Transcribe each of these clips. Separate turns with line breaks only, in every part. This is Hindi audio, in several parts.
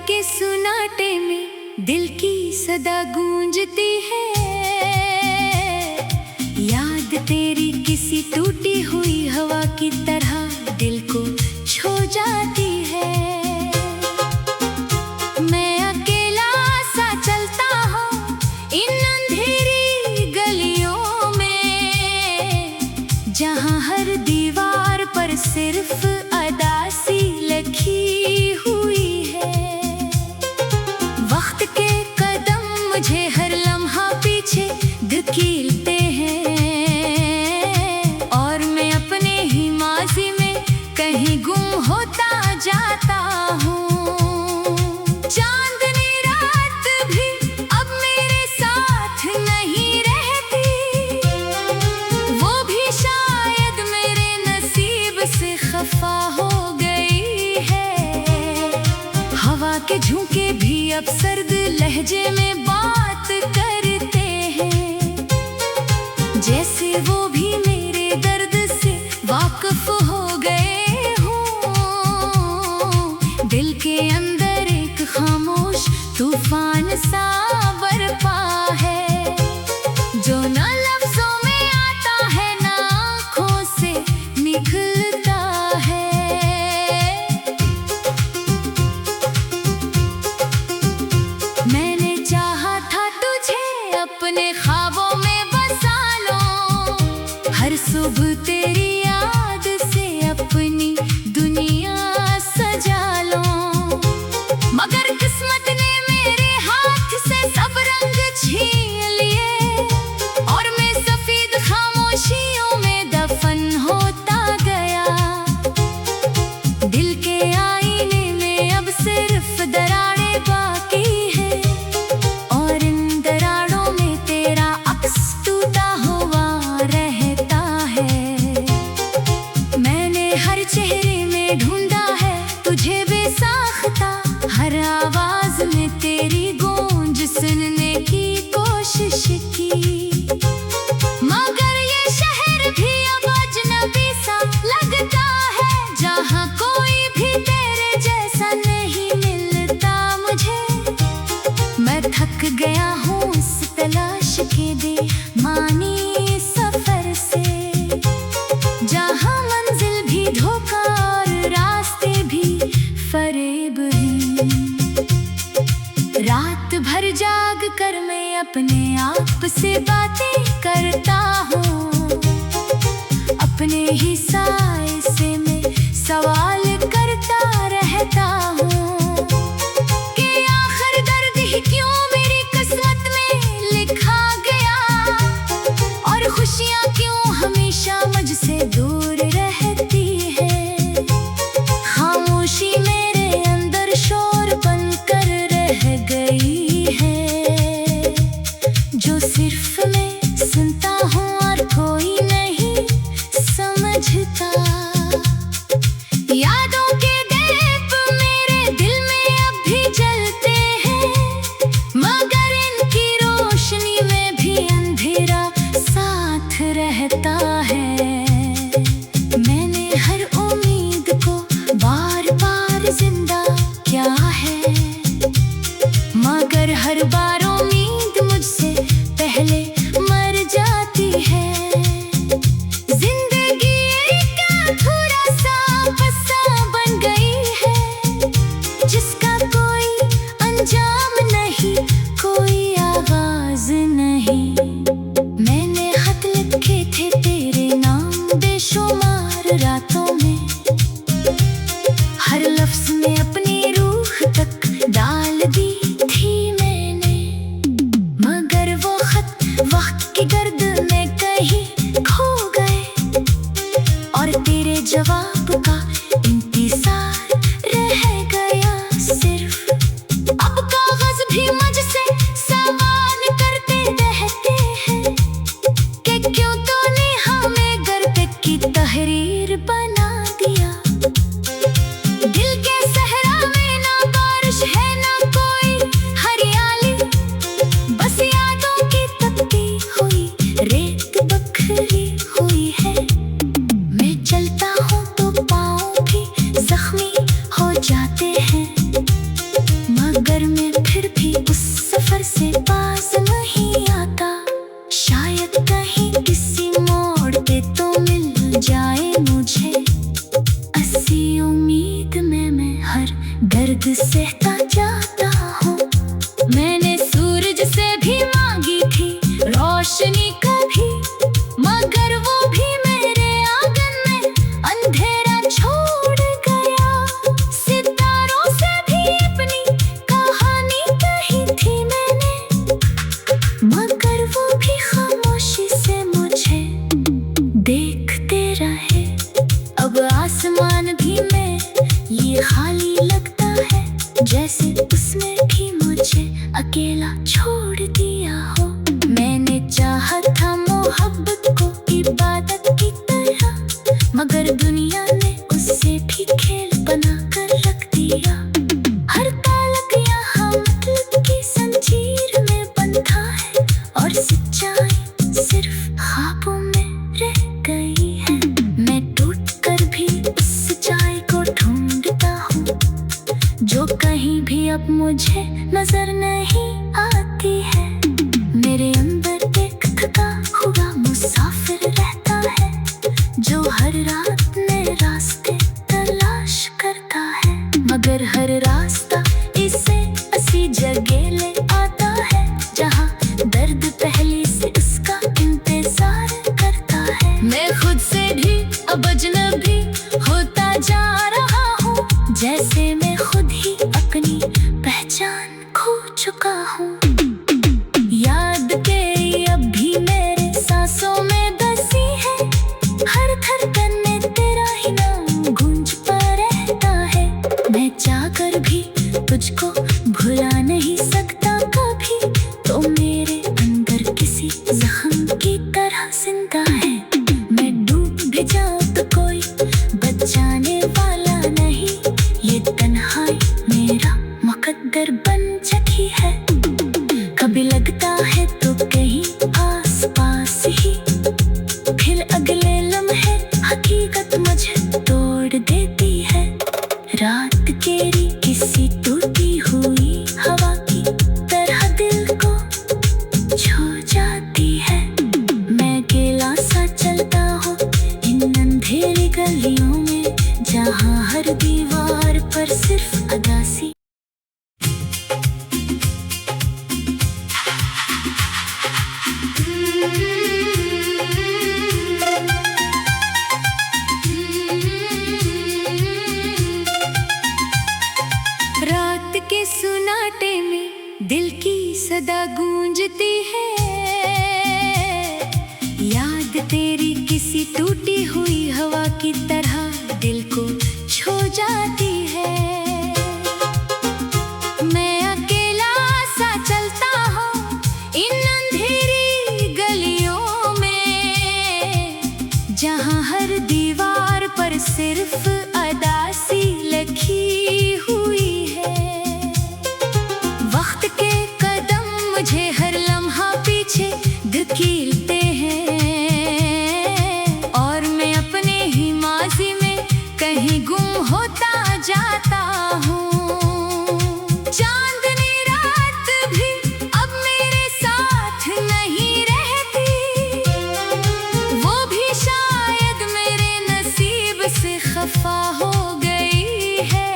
के सुनाटे में दिल की सदा गूंजती है। याद तेरी किसी टूटी हुई हवा की तरह दिल को छू जाती है। मैं अकेला सा चलता हूँ इन अंधेरी गलियों में, जहाँ हर दीवार पर सिर्फ अदासी लिखी हुई है। वक्त के कदम मुझे हर लम्हा पीछे धकेलते हैं, और मैं अपने ही माज़ी में कहीं गुम होता जाता हूँ। चांदनी रात भी अब मेरे साथ नहीं रहती, वो भी शायद मेरे नसीब से खफा हो गई है। हवा के झोंके भी अब सर्द लहजे में बात करते हैं, जैसे वो भी मेरे दर्द से वाकिफ हो गए हों। दिल के अंदर एक खामोश तूफान सा बरपा है, जो ना लफ्जों में आता है ना आँखों से निकलता है। मैंने चाहा था तुझे अपने ख्वाबों में बसा लो, हर सुबह तेरी याद से अपनी दुनिया सजा लो। मगर किस्मत ने मेरे हाथ से सब रंग छीन लिए, और मैं सफेद खामोशियों में दफन होता गया। दिल के आईने में अब सिर्फ दरारें बाकी है, और इन दरारों में तेरा अक्स टूटा हुआ रहता है। मैंने हर चेहरे में ढूंढा है तुझे बेसाख्ता, हर आवाज में तेरी गूंज सुनने की कोशिश की। मगर ये शहर भी अब अजनबी सा लगता है, जहाँ कोई भी तेरे जैसा नहीं मिलता मुझे। मैं थक गया हूँ इस तलाश के बेमानी सफर से, जहाँ मंजिल भी धोखा और रास्ते भी फरेब हैं। रात भर जाग कर मैं अपने आप से बातें करता हूँ, अपने ही साए से मैं सवाल करता रहता हूँ कि आखिर दर्द ही क्यों मेरी किस्मत में लिखा गया, और खुशियाँ क्यों हमेशा मुझसे दूर रहती है। खामोशी मेरे अंदर शोर बनकर रह गई है, जो सिर्फ मैं सुनता हूँ और पर मैं फिर भी उस सफर से पास नहीं आता। शायद कहीं किसी मोड़ पे तो मिल जाए मुझे ऐसी उम्मीद में मैं हर दर्द सहता जाता हूँ। मैंने सूरज से भी मांगी थी रोशनी कभी, मगर वो भी मेरे आंगन में अंधेरा छोड़ गया। सितारों से भी अपनी कहानी कही थी मैंने, मगर वो भी खामोशी से मुझे देखते रहे। अब आसमान भी में ये खाली लगता है, जैसे उसने भी मुझे अकेला छोड़ दिया हो। मैंने चाहा था मोहब्बत को इबादत की तरह, मगर दुनिया ने उससे भी खेल बना कर रख दिया। हर तालक यहाँ मतलब की जंजीर में बंधा है, और सच्चाई सिर्फ ख्वाबों में रह गई है। मैं टूट कर भी उस सच्चाई को ढूंढता हूँ, जो कहीं भी अब मुझे नजर नहीं आती है। मेरे अंदर एक थका हुआ मुसाफिर रहता है, जो हर रात नए रास्ते तलाश करता है, मगर हर रास्ता इसे ऐसी जगह ले आता है जहाँ दर्द पहले से उसका इंतजार करता है। मैं खुद से भी अब अजनबी होता जा रहा हूँ, जैसे मैं खुद ही अपनी पहचान खो चुका हूँ। याद तेरी अब भी मेरे सांसों में बसी है, हर धड़कन में तेरा ही नाम गूंजता रहता है। मैं चाहकर भी तुझको भुला नहीं सकता कभी, तो मेरे अंदर किसी जख्म की तरह जिंदा है। मैं डूब भी जाऊं तो कोई बचाने वाला नहीं, ये तन्हाई मेरा मुकद्दर बन चुकी है। कभी लगता है तो कहीं आस पास ही, फिर अगले लम्हे हकीकत मुझे तोड़ देती है। रात केरी किसी टूटी हुई हवा की तरह दिल को छू जाती है। मैं अकेला सा चलता हूँ इन अंधेरी गलियों में, जहाँ हर दीवार पर सिर्फ अदासी। रात के सुनाटे में दिल की सदा गूंजती है, याद तेरी किसी टूटी हुई हवा की तरह दिल को छू जाती है। मैं अकेला सा चलता हूँ इन अंधेरी गलियों में, जहाँ हर दीवार पर सिर्फ अदासी लिखी हुई है। वक्त के कदम मुझे हर लम्हा पीछे धकेलते हैं, और मैं अपने ही माजी में कहीं गुम होता जाता हूँ। चांदनी रात भी अब मेरे साथ नहीं रहती, वो भी शायद मेरे नसीब से खफा हो गई है।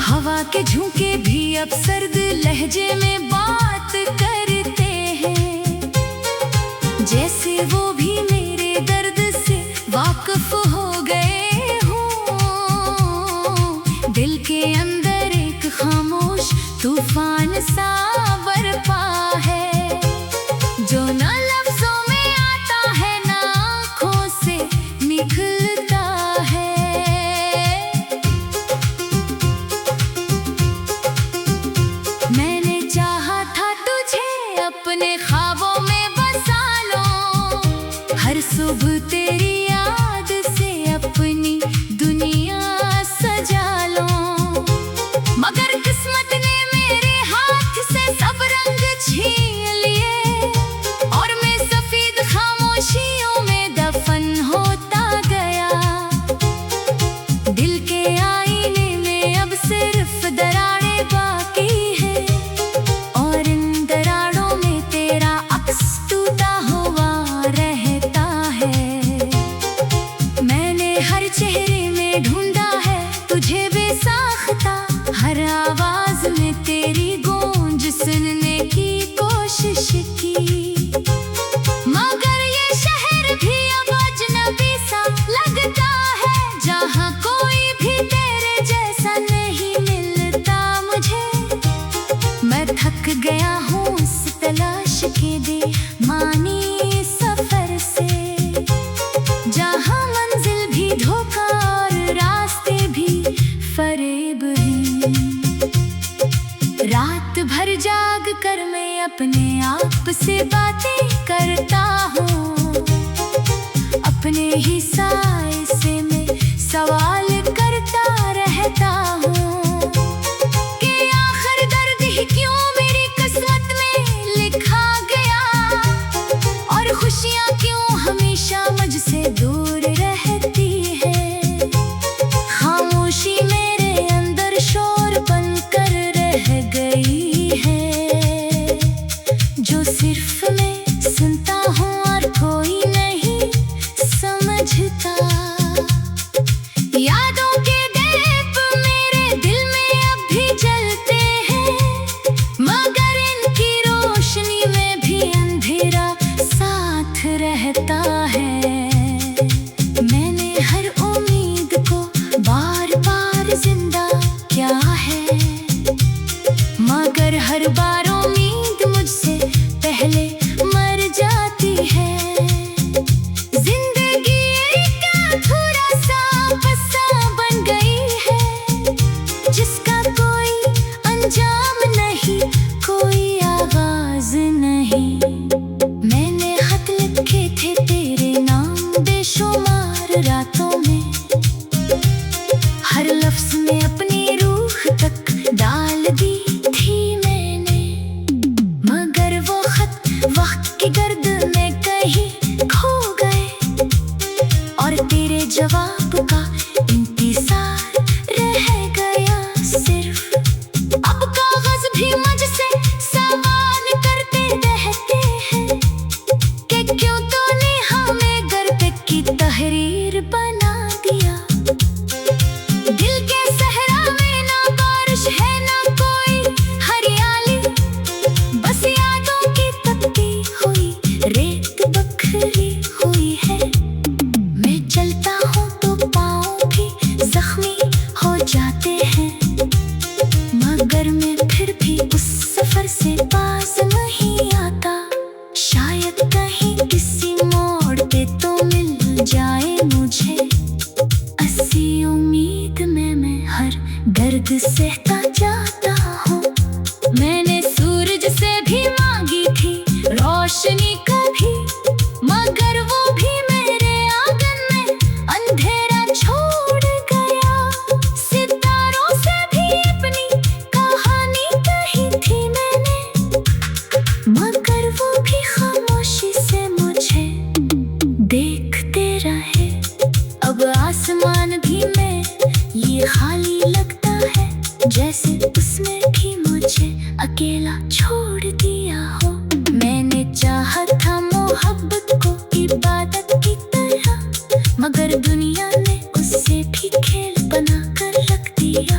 हवा के झोंके भी अब सर्द लहजे में बात करते हैं, जैसे वो भी मेरे दर्द से वाकिफ हो गए हों। दिल के अंदर एक खामोश तूफान सा बरपा है, जो न लफ्जों में आता है न आँखों से निकलता है। मैंने चाहा था तुझे अपने ख्वाबों में बसा लो, हर सुबह तेरी याद से अपनी दुनिया सजा लो, मगर किस्मत ने मेरे हाथ से जाग कर मैं अपने आप से बातें करता हूँ। अपने ही साए से मैं सवाल करता रहता हूँ कि आखिर दर्द ही क्यों मेरी किस्मत में लिखा गया, और खुशियाँ क्यों हमेशा मुझसे दूर रहती है। खामोशी मेरे अंदर शोर बनकर रह गई है, जो सिर्फ मैं सुनता हूँ और कोई नहीं समझता। यादों के दीप मेरे दिल में अब भी जलते हैं, मगर इनकी रोशनी में भी अंधेरा साथ रहता है। मैंने हर उम्मीद को बार बार जिंदा किया है, मगर हर बार उम्मीद मुझसे पहले मर जाती है। जिंदगी एक अधूरा सा बसा बन गई है, जिसका कोई अंजाम नहीं, कोई आगाज नहीं। मैंने खत लिखे थे तेरे नाम बेशुमार रातों में, हर लफ्ज में अपनी रूह तक डाल दी थी मैंने, मगर वो खत वक्त की गर्द में कहीं खो गए, और तेरे जवाब का इंतजार रह गया सिर्फ। अब कागज भी मुझसे सवाल करते रहते हैं कि क्यों तूने हमें गर्द की तहरीर बना दिया। दिल के सहरा में ना बारिश है ना कोई हरियाली, बस यादों की तपती हुई रेत बखरी हुई है। मैं चलता हूँ तो पाँव भी जख्मी हो जाते हैं, मगर मैं फिर भी उस सफर से पास नहीं आता। शायद कहीं किसी मोड़ पे तो मिल जाए मुझे, ऐसी उम्मीद में मैं हर दर्द सहता जाता हूँ। मैंने सूरज से भी मांगी थी रोशनी कभी, मगर वो भी मेरे आंगन में अंधेरा छोड़ गया। सितारों से भी अपनी कहानी कही थी मैंने, मगर वो भी खामोशी से मुझे देखते रहे। अब आसमान भी में ये खाली लगता है, जैसे उसने भी मुझे अकेला छोड़ दिया हो। मैंने चाहा था मोहब्बत को इबादत की तरह, मगर दुनिया ने उससे भी खेल बना कर रख दिया।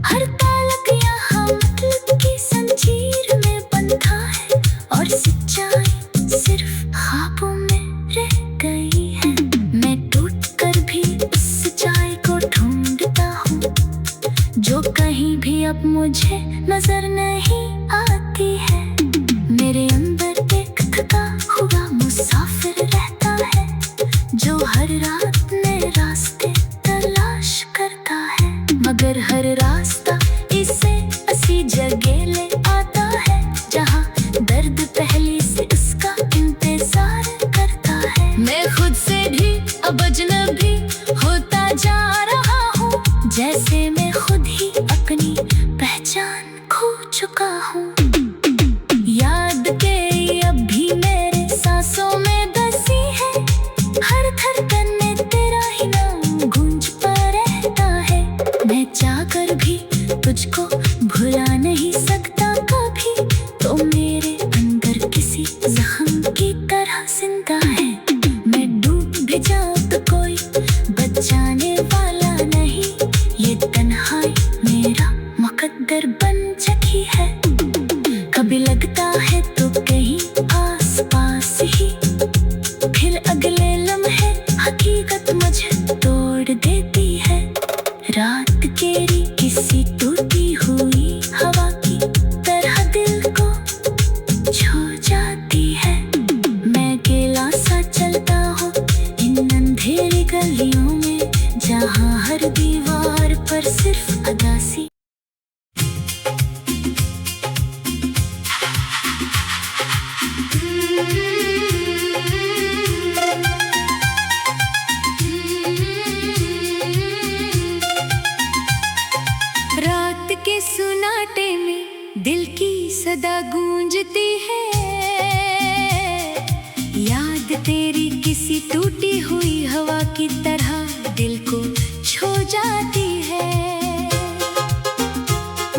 हर तालक यहाँ मतलब की जंजीर में बंधा है, और सच्चाई सिर्फ ख्वाबों में रह गई है। मैं टूट कर भी उस सच्चाई को ढूंढता हूँ, जो कहीं भी अब मुझे नजर नहीं आती है। मेरे अंदर एक थका हुआ मुसाफिर रहता है, जो हर रात नए रास्ते तलाश करता है, मगर हर रास्ता इसे ऐसी जगह ले आता है जहाँ दर्द पहले से उसका इंतजार करता है। मैं खुद से भी अब अजनबी होता जा रहा हूँ, जैसे मैं खुद ही अपनी पहचान खो चुका हूँ। याद के अब भी मेरे सांसों में बसी है, हर धड़कन में तेरा ही नाम गूंजता रहता है। मैं चाहकर भी तुझको भुला नहीं सकता कभी, तो मेरे अंदर किसी जख्म की तरह जिंदा है। मैं डूब भी जाऊं तो कोई बचाने वाला नहीं, ये तन्हाई मेरा मुकद्दर बन चुकी है। कभी लगता है तो कहीं आस पास ही, फिर अगले लम्हे हकीकत मुझे तोड़ देती है। रात केरी किसी टूटी हुई हवा की तरह दिल को छू जाती है। मैं अकेला सा चलता हूँ इन अंधेरी गलियों में, जहाँ हर दीवार पर सिर्फ अदासी। के सुनाटे में दिल की सदा गूंजती है। याद तेरी किसी टूटी हुई हवा की तरह दिल को छू जाती है।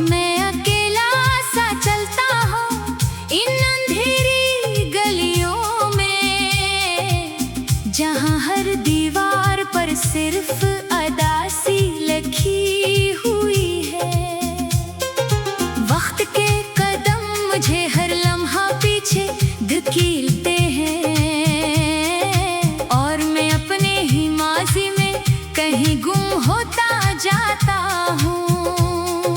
मैं अकेला सा चलता हूँ इन अंधेरी गलियों में, जहाँ हर दीवार पर सिर्फ अदासी लिखी हुई है। वक्त के कदम मुझे हर लम्हा पीछे धकेलते हैं, और मैं अपने ही माजी में कहीं गुम होता जाता हूँ।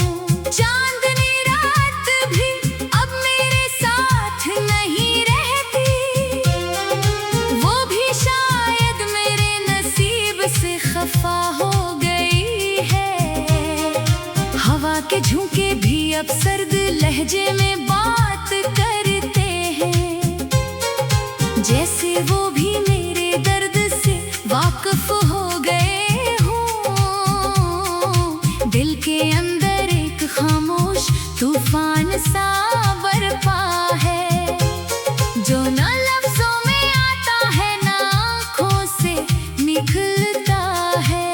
चांदनी रात भी अब मेरे साथ नहीं रहती, वो भी शायद मेरे नसीब से खफा हो गई है। हवा के झोंके भी अब सर्द लहजे में बात करते हैं, जैसे वो भी मेरे दर्द से वाकिफ हो गए हों। दिल के अंदर एक खामोश तूफान सा बरपा है, जो ना लफ्जों में आता है ना आँखों से निकलता है।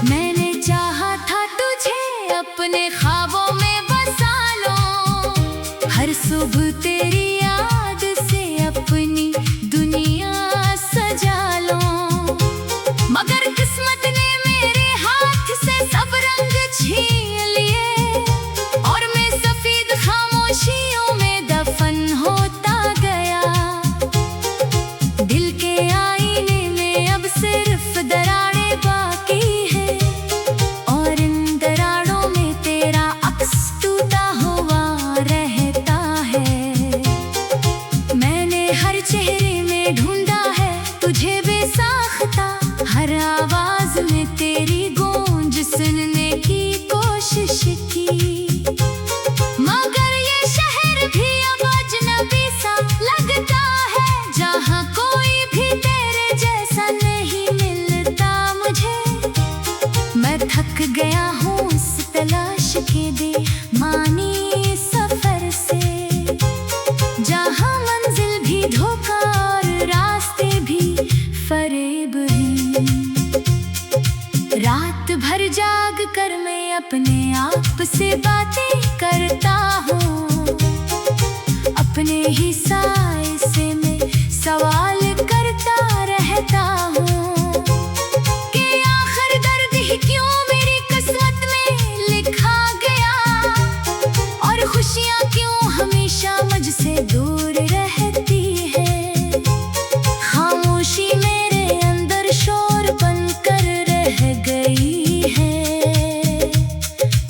मैंने चाहा था तुझे अपने ख्वाबों में बसा लो, हर सुबह तेरी याद से अपनी दुनिया सजा लो। मगर किस्मत ने मेरे हाथ से सब रंग छीन लिए, और मैं सफेद खामोशियों में दफन होता गया। दिल के आईने में अब सिर्फ दरारें बाकी है, और इन दरारों में तेरा अक्स टूटा हुआ रहता है। मैंने हर चेहरे में ढूंढा है तुझे बेसाख्ता, हर आवाज में तेरी गूंज सुनने की कोशिश की। मगर ये शहर भी अब अजनबी सा लगता है, जहाँ कोई भी तेरे जैसा नहीं मिलता मुझे। मैं थक गया हूँ इस तलाश के बेमानी सफर से, जहाँ मंजिल भी धोखा और रास्ते भी फरेब ही। रात भर जाग कर मैं अपने आप से बातें करता हूँ, अपने ही साए से मैं सवाल करता रहता हूँ कि आखिर दर्द ही क्यों मेरी किस्मत में लिखा गया, और खुशियाँ क्यों हमेशा मुझसे दूर रहती है। खामोशी मेरे अंदर शोर बनकर रह गई है,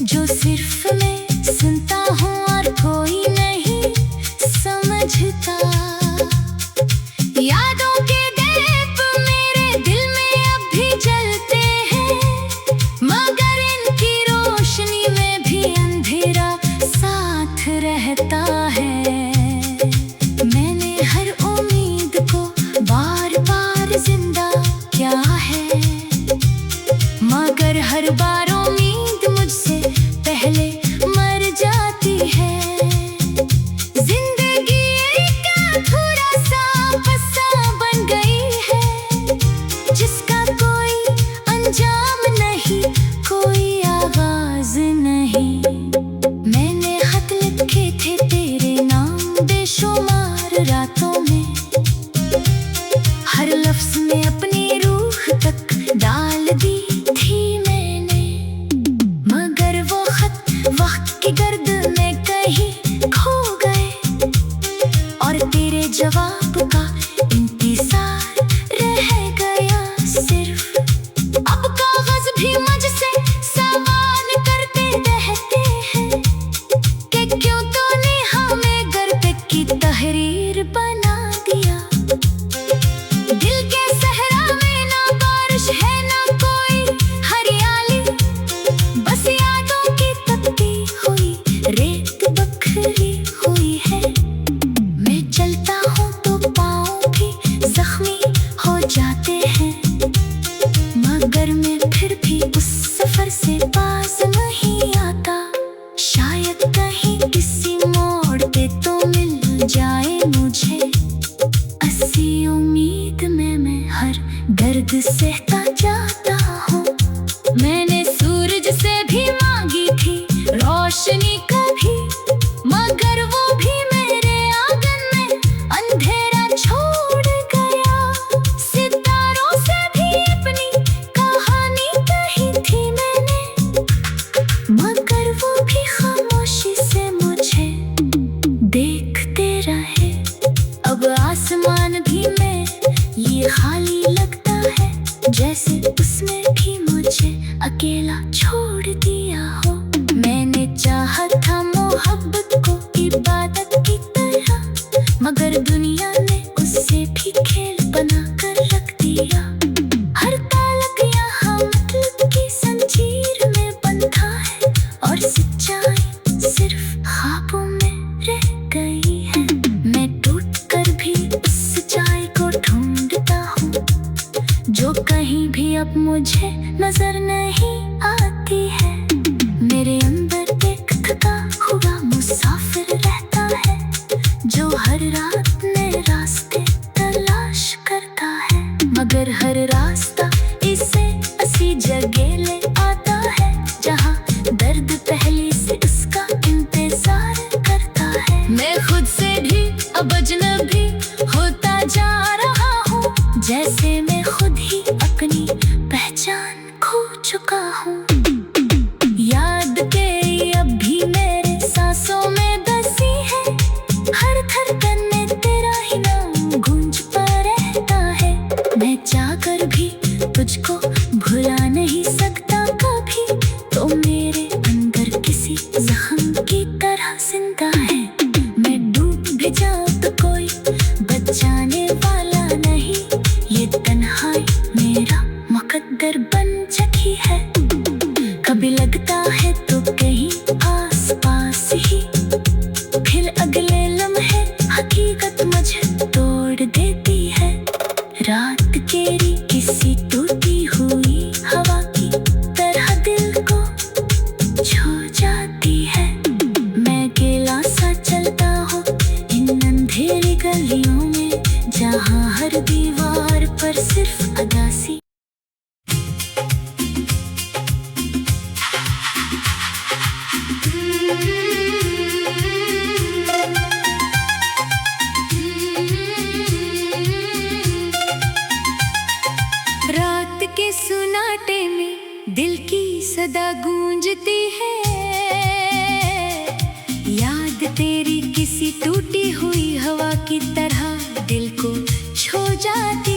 जो सिर्फ मैं सुनता हूँ और कोई नहीं समझता। यादों के दीप मेरे दिल में अब भी जलते हैं, मगर इनकी रोशनी में भी अंधेरा साथ रहता है। मैंने हर उम्मीद को बार बार जिंदा किया है, मगर हर बार उम्मीद मुझसे पहले मर जाती है। जिंदगी एक अधूरा सा बसा बन गई है, जिसका कोई अंजाम नहीं, कोई आगाज नहीं। मैंने खत लिखे थे तेरे नाम बेशुमार रातों में, हर लफ्ज में अपनी रूह तक डाल दी थी मैंने। मगर वो खत वक्त की गर्द में कहीं खो गए, और तेरे जवाब का इंतजार रह गया सिर्फ। अब कागज भी मुझसे सवाल करते रहते हैं कि क्यों तूने हमें गर्द की तहरीर बना दिया। दिल के सहरा में ना बारिश है ना कोई अगर मैं फिर भी उस सफर से पास नहीं आता, शायद कहीं किसी मोड़ पे तो मिल जाए मुझे। ऐसी उम्मीद में मैं हर दर्द सहता जाता हूँ। मैंने सूरज से भी मांगी थी रोशनी कभी, मगर वो भी मेरे आंगन में अंधेरा छोड़ गया। सितारों से भी अपनी कहानी कही थी मैंने, मगर वो भी खामोशी से मुझे देखते रहे। अब आसमान भी में ये खाली लगता है, जैसे उसने भी मुझे अकेला छोड़ दिया हो। मैंने चाहा था मोहब्बत को इबादत की तरह, मगर दुनिया ने उससे भी खेल बना कर रख दिया। हर तालक यहाँ मतलब की जंजीर में बंधा है, और सच्चाई सिर्फ ख्वाबों में रह गई है। मैं टूट कर भी उस सच्चाई को ढूंढता हूँ, जो कहीं भी अब मुझे नजर नहीं आती है। मेरे अंदर एक थका हुआ मुसाफिर रहता है, जो हर रात नए रास्ते तलाश करता है। मगर हर रास्ता इसे ऐसी जगह ले आता है, जहाँ दर्द पहले से उसका इंतजार करता है। मैं खुद से भी अब अजनबी होता जा रहा हूँ, जैसे मैं खुद ही अपनी पहचान खो चुका हूँ। याद तेरी अब भी मेरे सांसों में बसी है, हर धड़कन में तेरा ही नाम गूंजता रहता है। मैं चाहकर भी तुझको भुला नहीं सकता कभी, तो मेरे अंदर किसी जख्म की तरह जिंदा है। मैं डूब भी जाऊं तो कोई बचाने वाला नहीं, ये तन्हाई मेरा मुकद्दर बन चुकी है। कभी लगता है तो कहीं आस पास ही, फिर अगले लम्हे हकीकत मुझे तोड़ देती है। रात केरी किसी टूटी हुई हवा की तरह दिल को छू जाती है। मैं अकेला सा चलता हूँ इन अंधेरी गलियों में, जहाँ हर दीवार पर सिर्फ अदासी। रात के सुनाटे में दिल की सदा गूंजती है, याद तेरी किसी टूटी हुई हवा की तरह दिल को छू जाती